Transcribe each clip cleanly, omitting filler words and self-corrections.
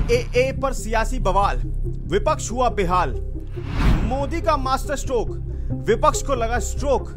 CAA पर सियासी बवाल, विपक्ष हुआ बेहाल। मोदी का मास्टर स्ट्रोक, विपक्ष को लगा स्ट्रोक।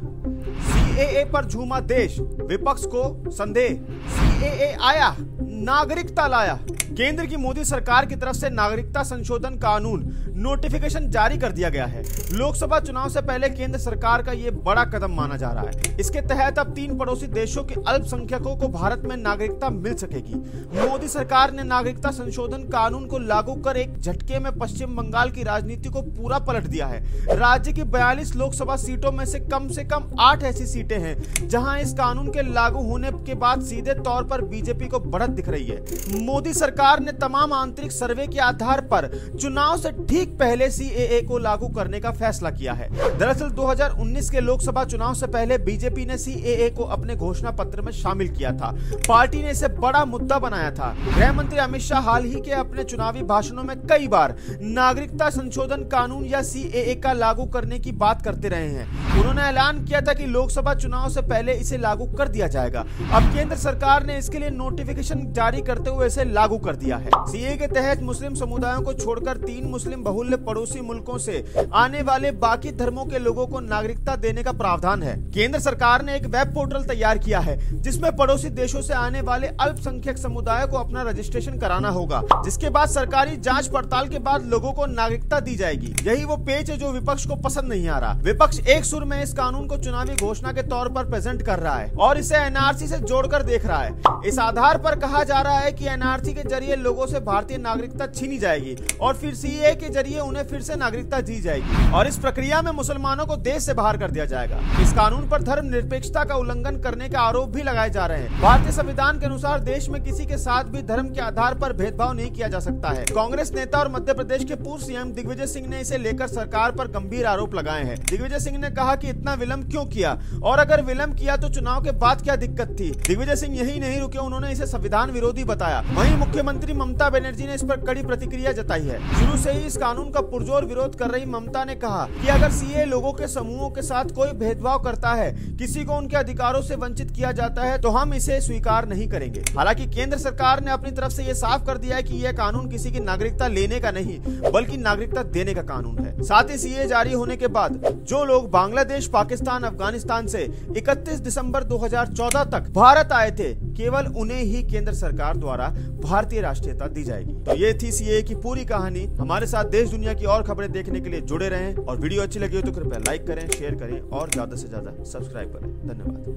सीएए पर झूमा देश, विपक्ष को संदेह। सीएए आया, नागरिकता लाया। केंद्र की मोदी सरकार की तरफ से नागरिकता संशोधन कानून नोटिफिकेशन जारी कर दिया गया है। लोकसभा चुनाव से पहले केंद्र सरकार का यह बड़ा कदम माना जा रहा है। इसके तहत अब 3 पड़ोसी देशों के अल्पसंख्यकों को भारत में नागरिकता मिल सकेगी। मोदी सरकार ने नागरिकता संशोधन कानून को लागू कर एक झटके में पश्चिम बंगाल की राजनीति को पूरा पलट दिया है। राज्य की 42 लोकसभा सीटों में से कम 8 ऐसी सीटें हैं जहां इस कानून के लागू होने के बाद सीधे तौर पर बीजेपी को बढ़त दिख रही है। मोदी सरकार ने तमाम आंतरिक सर्वे के आधार पर चुनाव से ठीक पहले सीएए को लागू करने का फैसला किया है। दरअसल 2019 के लोकसभा चुनाव से पहले बीजेपी ने सीएए को अपने घोषणा पत्र में शामिल किया था। पार्टी ने इसे बड़ा मुद्दा बनाया था। गृह मंत्री अमित शाह हाल ही के अपने चुनावी भाषणों में कई बार नागरिकता संशोधन कानून या सीएए का लागू करने की बात करते रहे हैं। उन्होंने ऐलान किया था कि लोकसभा चुनाव से पहले इसे लागू कर दिया जाएगा। अब केंद्र सरकार ने इसके लिए नोटिफिकेशन जारी करते हुए इसे लागू कर दिया है। सीएए के तहत मुस्लिम समुदायों को छोड़कर 3 मुस्लिम बहुल्य पड़ोसी मुल्कों से आने वाले बाकी धर्मों के लोगों को नागरिकता देने का प्रावधान है। केंद्र सरकार ने एक वेब पोर्टल तैयार किया है जिसमें पड़ोसी देशों से आने वाले अल्पसंख्यक समुदाय को अपना रजिस्ट्रेशन कराना होगा, जिसके बाद सरकारी जांच पड़ताल के बाद लोगों को नागरिकता दी जाएगी। यही वो पेच है जो विपक्ष को पसंद नहीं आ रहा। विपक्ष एक सुर में इस कानून को चुनावी घोषणा के तौर पर प्रेजेंट कर रहा है और इसे एनआरसी से जोड़कर देख रहा है। इस आधार पर कहा जा रहा है कि एनआरसी के जरिए लोगों से भारतीय नागरिकता छीनी जाएगी और फिर सीएए के जरिए उन्हें फिर से नागरिकता दी जाएगी और इस प्रक्रिया में मुसलमानों को देश से बाहर कर दिया जाएगा। इस कानून पर धर्मनिरपेक्षता का उल्लंघन करने का आरोप भी लगाए जा रहे हैं। भारतीय संविधान के अनुसार देश में किसी के साथ भी धर्म के आधार पर भेदभाव नहीं किया जा सकता है। कांग्रेस नेता और मध्य प्रदेश के पूर्व सीएम दिग्विजय सिंह ने इसे लेकर सरकार पर गंभीर आरोप लगाए हैं। दिग्विजय सिंह ने कहा कि इतना विलंब क्यों किया और अगर विलंब किया तो चुनाव के बाद क्या दिक्कत थी। दिग्विजय सिंह यही नहीं रुके, उन्होंने इसे संविधान विरोधी बताया। वहीं मुख्यमंत्री ममता बनर्जी ने इस पर कड़ी प्रतिक्रिया जताई है। शुरू से ही इस कानून का पुरजोर विरोध कर रही ममता ने कहा कि अगर सीएए लोगों के समूहों के साथ कोई भेदभाव करता है, किसी को उनके अधिकारों से वंचित किया जाता है तो हम इसे स्वीकार नहीं करेंगे। हालांकि केंद्र सरकार ने अपनी तरफ से यह साफ कर दिया है कि यह कानून किसी की नागरिकता लेने का नहीं बल्कि नागरिकता देने का कानून है। साथ ही सीएए जारी होने के बाद जो लोग बांग्लादेश, पाकिस्तान, अफगानिस्तान से 31 दिसंबर 2014 तक भारत आए थे, केवल उन्हें ही केंद्र सरकार द्वारा भारतीय राष्ट्रीयता दी जाएगी। तो ये थी सीएए की पूरी कहानी। हमारे साथ देश दुनिया की और खबरें देखने के लिए जुड़े रहें और वीडियो अच्छी लगी हो तो कृपया लाइक करें, शेयर करें और ज्यादा से ज्यादा सब्सक्राइब करें। धन्यवाद।